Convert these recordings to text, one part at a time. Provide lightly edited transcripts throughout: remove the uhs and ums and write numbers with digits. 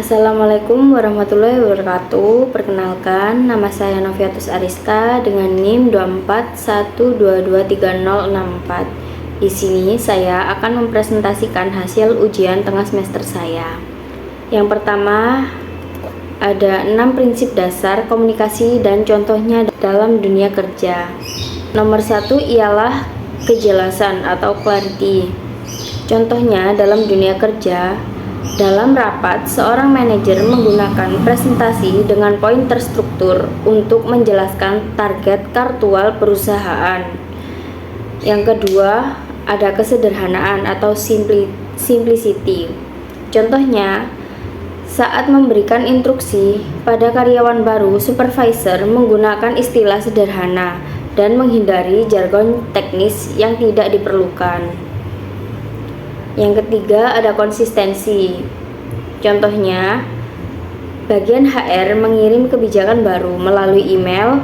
Assalamualaikum warahmatullahi wabarakatuh. Perkenalkan, nama saya Noviatus Ariska dengan NIM 241223064. Di sini saya akan mempresentasikan hasil ujian tengah semester saya. Yang pertama, ada 6 prinsip dasar komunikasi dan contohnya dalam dunia kerja. Nomor 1 ialah kejelasan atau clarity. Contohnya dalam dunia kerja, dalam rapat, seorang manajer menggunakan presentasi dengan poin terstruktur untuk menjelaskan target kartual perusahaan. Yang kedua, ada kesederhanaan atau simplicity. Contohnya, saat memberikan instruksi pada karyawan baru, supervisor menggunakan istilah sederhana dan menghindari jargon teknis yang tidak diperlukan. Yang ketiga, ada konsistensi. Contohnya, bagian HR mengirim kebijakan baru melalui email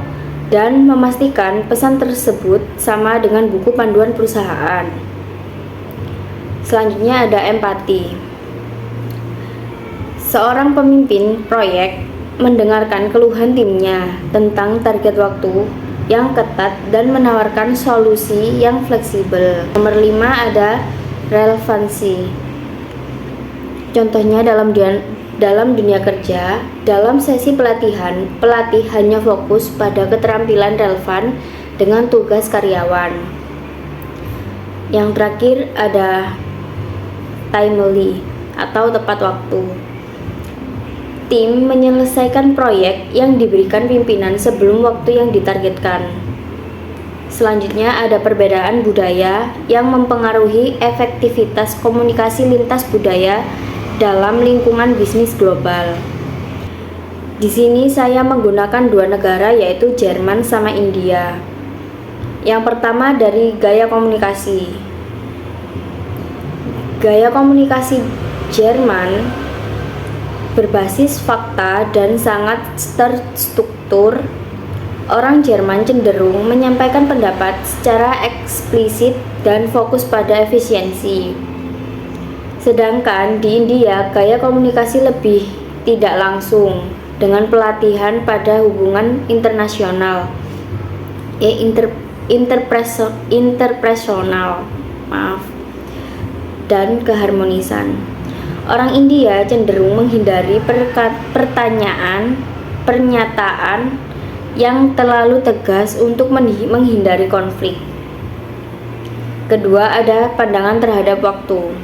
dan memastikan pesan tersebut sama dengan buku panduan perusahaan. Selanjutnya ada empati. Seorang pemimpin proyek mendengarkan keluhan timnya tentang target waktu yang ketat dan menawarkan solusi yang fleksibel. Nomor 5 ada relevansi. Contohnya dalam dunia kerja, dalam sesi pelatihan, pelatih hanya fokus pada keterampilan relevan dengan tugas karyawan. Yang terakhir ada timely atau tepat waktu. Tim menyelesaikan proyek yang diberikan pimpinan sebelum waktu yang ditargetkan. Selanjutnya ada perbedaan budaya yang mempengaruhi efektivitas komunikasi lintas budaya dalam lingkungan bisnis global. Di sini saya menggunakan 2 negara yaitu Jerman sama India. Yang pertama dari gaya komunikasi. Gaya komunikasi Jerman berbasis fakta dan sangat terstruktur. Orang Jerman cenderung menyampaikan pendapat secara eksplisit dan fokus pada efisiensi. Sedangkan di India, gaya komunikasi lebih tidak langsung dengan pelatihan pada hubungan internasional, interpersonal, dan keharmonisan. Orang India cenderung menghindari pernyataan yang terlalu tegas untuk menghindari konflik. Kedua, ada pandangan terhadap waktu.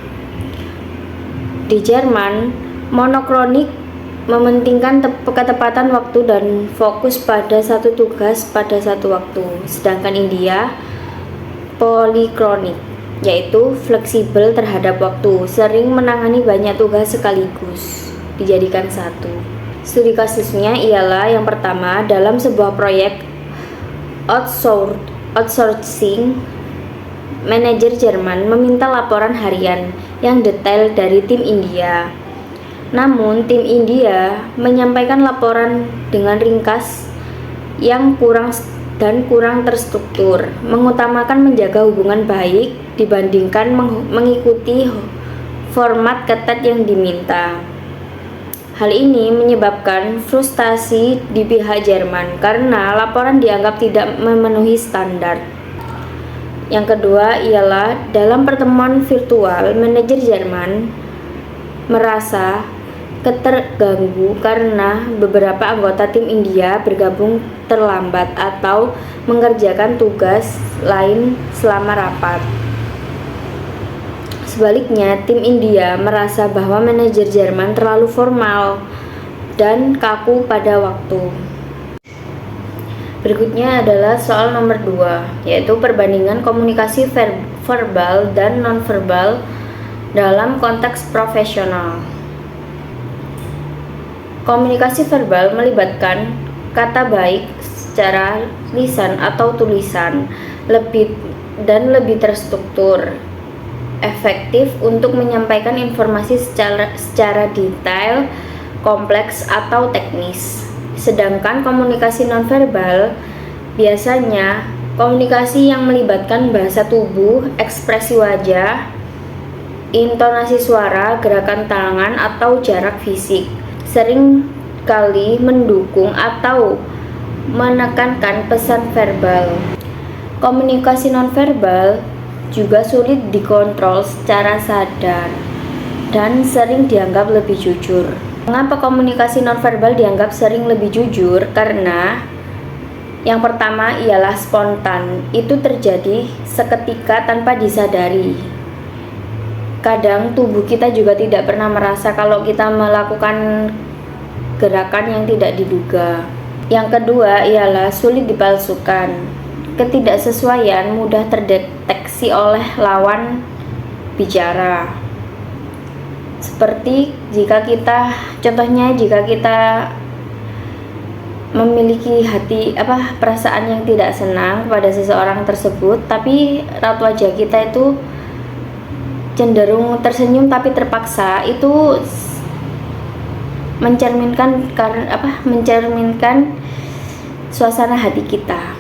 Di Jerman, monokronik mementingkan ketepatan waktu dan fokus pada satu tugas pada satu waktu. Sedangkan India, polikronik, yaitu fleksibel terhadap waktu, sering menangani banyak tugas sekaligus, dijadikan satu. Studi kasusnya ialah yang pertama, dalam sebuah proyek outsourcing, manajer Jerman meminta laporan harian yang detail dari tim India. Namun, tim India menyampaikan laporan dengan ringkas yang kurang terstruktur, mengutamakan menjaga hubungan baik dibandingkan mengikuti format ketat yang diminta. Hal ini menyebabkan frustasi di pihak Jerman karena laporan dianggap tidak memenuhi standar. Yang kedua ialah dalam pertemuan virtual, manajer Jerman merasa terganggu karena beberapa anggota tim India bergabung terlambat atau mengerjakan tugas lain selama rapat. Sebaliknya, tim India merasa bahwa manajer Jerman terlalu formal dan kaku pada waktu. Berikutnya adalah soal nomor 2, yaitu perbandingan komunikasi verbal dan nonverbal dalam konteks profesional. Komunikasi verbal melibatkan kata baik secara lisan atau tulisan, lebih terstruktur, efektif untuk menyampaikan informasi secara detail, kompleks atau teknis. Sedangkan komunikasi nonverbal biasanya komunikasi yang melibatkan bahasa tubuh, ekspresi wajah, intonasi suara, gerakan tangan, atau jarak fisik. sering kali mendukung atau menekankan pesan verbal. Komunikasi nonverbal juga sulit dikontrol secara sadar dan sering dianggap lebih jujur. Mengapa komunikasi nonverbal dianggap sering lebih jujur? Karena yang pertama ialah spontan. Itu terjadi seketika tanpa disadari. Kadang tubuh kita juga tidak pernah merasa kalau kita melakukan gerakan yang tidak diduga. Yang kedua ialah sulit dipalsukan. Ketidaksesuaian mudah terdeteksi oleh lawan bicara. Seperti jika kita memiliki perasaan yang tidak senang pada seseorang tersebut, tapi raut wajah kita itu cenderung tersenyum tapi terpaksa, itu mencerminkan suasana hati kita.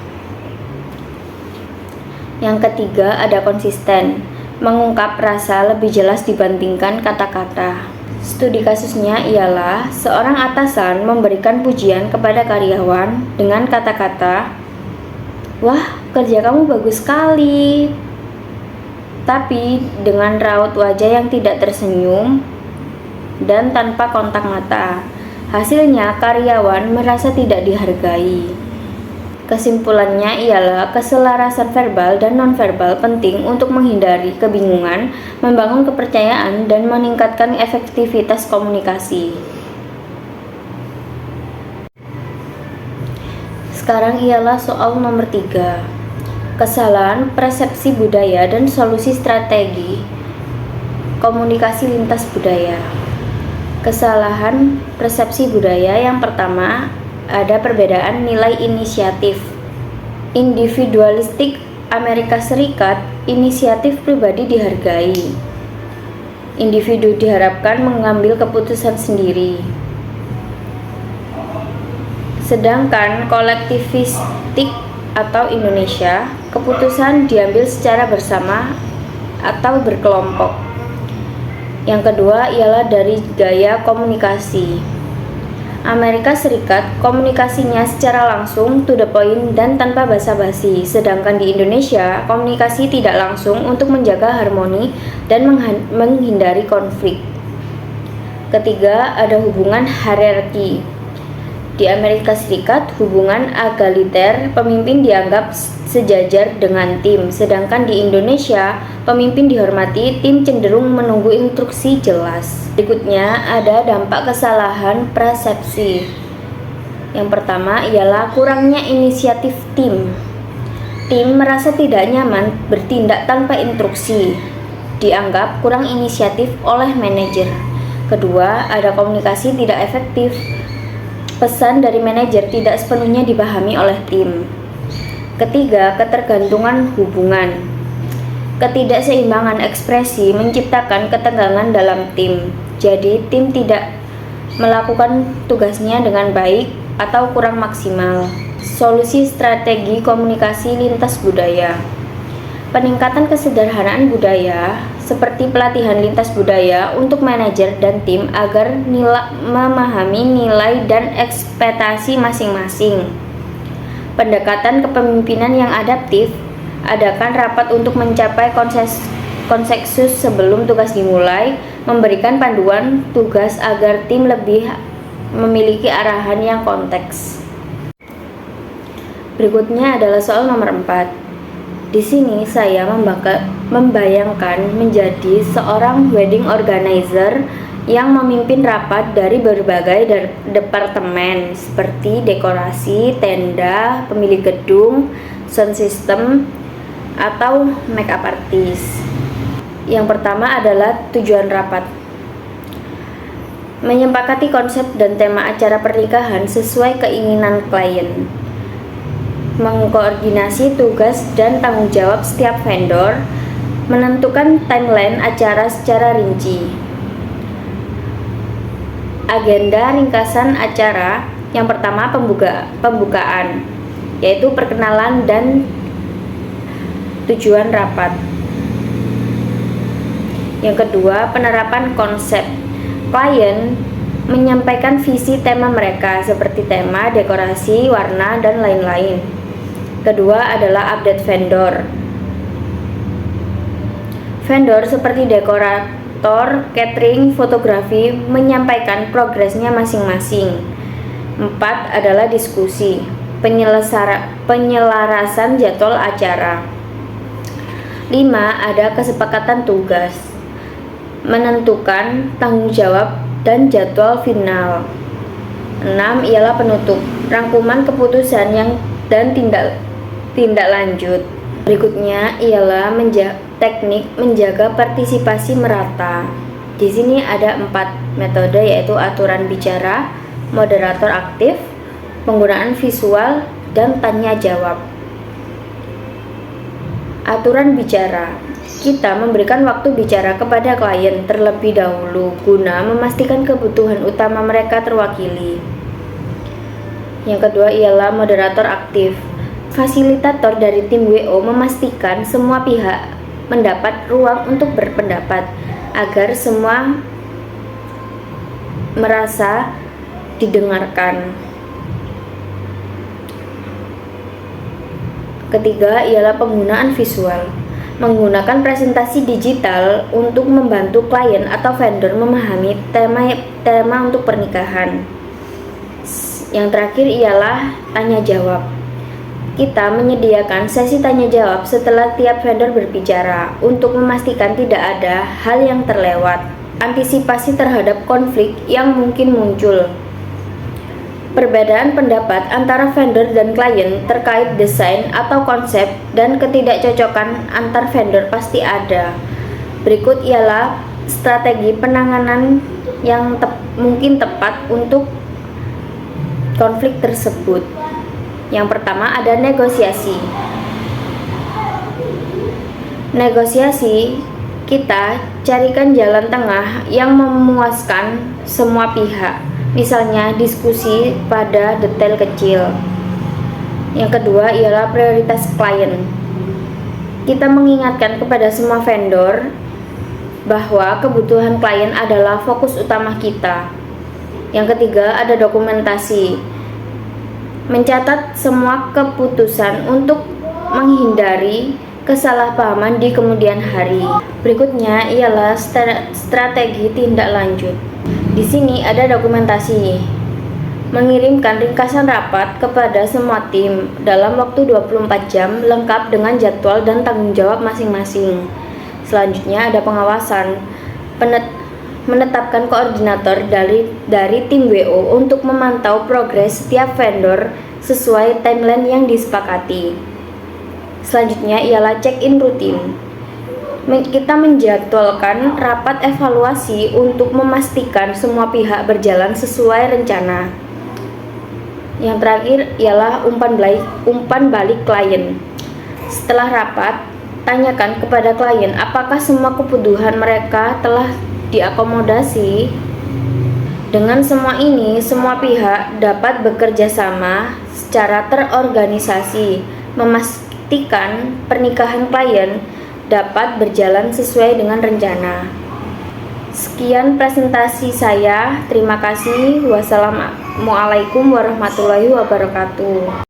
Yang ketiga ada konsisten, mengungkap rasa lebih jelas dibandingkan kata-kata. Studi kasusnya ialah seorang atasan memberikan pujian kepada karyawan dengan kata-kata, "Wah, kerja kamu bagus sekali." Tapi dengan raut wajah yang tidak tersenyum dan tanpa kontak mata. Hasilnya karyawan merasa tidak dihargai. Kesimpulannya ialah keselarasan verbal dan nonverbal penting untuk menghindari kebingungan, membangun kepercayaan, dan meningkatkan efektivitas komunikasi. Sekarang ialah soal nomor 3. Kesalahan persepsi budaya dan solusi strategi komunikasi lintas budaya. Kesalahan persepsi budaya yang pertama, ada perbedaan nilai inisiatif. Individualistik Amerika Serikat, inisiatif pribadi dihargai. Individu diharapkan mengambil keputusan sendiri. Sedangkan kolektivistik atau Indonesia, keputusan diambil secara bersama atau berkelompok. Yang kedua ialah dari gaya komunikasi. Amerika Serikat, komunikasinya secara langsung, to the point, dan tanpa basa-basi. Sedangkan di Indonesia, komunikasi tidak langsung untuk menjaga harmoni dan menghindari konflik. Ketiga, ada hubungan hierarki. Di Amerika Serikat, hubungan egaliter, pemimpin dianggap sejajar dengan tim. Sedangkan di Indonesia, pemimpin dihormati, tim cenderung menunggu instruksi jelas. Berikutnya ada dampak kesalahan persepsi. Yang pertama ialah kurangnya inisiatif tim. Tim merasa tidak nyaman bertindak tanpa instruksi, dianggap kurang inisiatif oleh manajer. Kedua, ada komunikasi tidak efektif. Pesan dari manajer tidak sepenuhnya dipahami oleh tim. Ketiga, ketergantungan hubungan. Ketidakseimbangan ekspresi menciptakan ketegangan dalam tim. Jadi, tim tidak melakukan tugasnya dengan baik atau kurang maksimal. Solusi strategi komunikasi lintas budaya. Peningkatan kesederhanaan budaya, seperti pelatihan lintas budaya untuk manajer dan tim agar memahami nilai dan ekspektasi masing-masing. Pendekatan kepemimpinan yang adaptif, adakan rapat untuk mencapai konsensus sebelum tugas dimulai, memberikan panduan tugas agar tim lebih memiliki arahan yang konteks. Berikutnya adalah soal nomor 4. Di sini saya membayangkan menjadi seorang wedding organizer yang memimpin rapat dari berbagai departemen seperti dekorasi, tenda, pemilik gedung, sound system, atau makeup artist. Yang pertama adalah tujuan rapat. Menyepakati konsep dan tema acara pernikahan sesuai keinginan klien. Mengkoordinasi tugas dan tanggung jawab setiap vendor, menentukan timeline acara secara rinci. Agenda ringkasan acara yang pertama pembukaan, yaitu perkenalan dan tujuan rapat. Yang kedua, penerapan konsep. Klien menyampaikan visi tema mereka seperti tema, dekorasi, warna, dan lain-lain. Kedua adalah update vendor. Vendor seperti dekorator, catering, fotografi menyampaikan progresnya masing-masing. 4 adalah diskusi, penyelarasan jadwal acara. 5 ada kesepakatan tugas, menentukan tanggung jawab dan jadwal final. 6 ialah penutup, rangkuman keputusan dan tindak lanjut. Berikutnya ialah teknik menjaga partisipasi merata. Di sini ada 4 metode, yaitu aturan bicara, moderator aktif, penggunaan visual, dan tanya jawab. Aturan bicara. Kita memberikan waktu bicara kepada klien terlebih dahulu guna memastikan kebutuhan utama mereka terwakili. Yang kedua ialah moderator aktif. Fasilitator dari tim WO memastikan semua pihak mendapat ruang untuk berpendapat agar semua merasa didengarkan. Ketiga ialah penggunaan visual. Menggunakan presentasi digital untuk membantu klien atau vendor memahami tema untuk pernikahan. Yang terakhir ialah tanya jawab. Kita menyediakan sesi tanya jawab setelah tiap vendor berbicara untuk memastikan tidak ada hal yang terlewat. Antisipasi terhadap konflik yang mungkin muncul. Perbedaan pendapat antara vendor dan klien terkait desain atau konsep dan ketidakcocokan antar vendor pasti ada. Berikut ialah strategi penanganan yang mungkin tepat untuk konflik tersebut. Yang pertama ada negosiasi. Negosiasi, kita carikan jalan tengah yang memuaskan semua pihak. Misalnya diskusi pada detail kecil. Yang kedua ialah prioritas klien. Kita mengingatkan kepada semua vendor bahwa kebutuhan klien adalah fokus utama kita. Yang ketiga ada dokumentasi. Mencatat semua keputusan untuk menghindari kesalahpahaman di kemudian hari. Berikutnya ialah strategi tindak lanjut. Di sini ada dokumentasi. Mengirimkan ringkasan rapat kepada semua tim dalam waktu 24 jam lengkap dengan jadwal dan tanggung jawab masing-masing. Selanjutnya ada pengawasan. Menetapkan koordinator dari tim WO untuk memantau progres setiap vendor sesuai timeline yang disepakati. Selanjutnya ialah check-in rutin. Kita menjadwalkan rapat evaluasi untuk memastikan semua pihak berjalan sesuai rencana. Yang terakhir ialah umpan balik klien. Setelah rapat, tanyakan kepada klien apakah semua kebutuhan mereka telah diakomodasi. Dengan semua ini, semua pihak dapat bekerja sama secara terorganisasi, memastikan pernikahan klien dapat berjalan sesuai dengan rencana. Sekian presentasi saya. Terima kasih. Wassalamualaikum warahmatullahi wabarakatuh.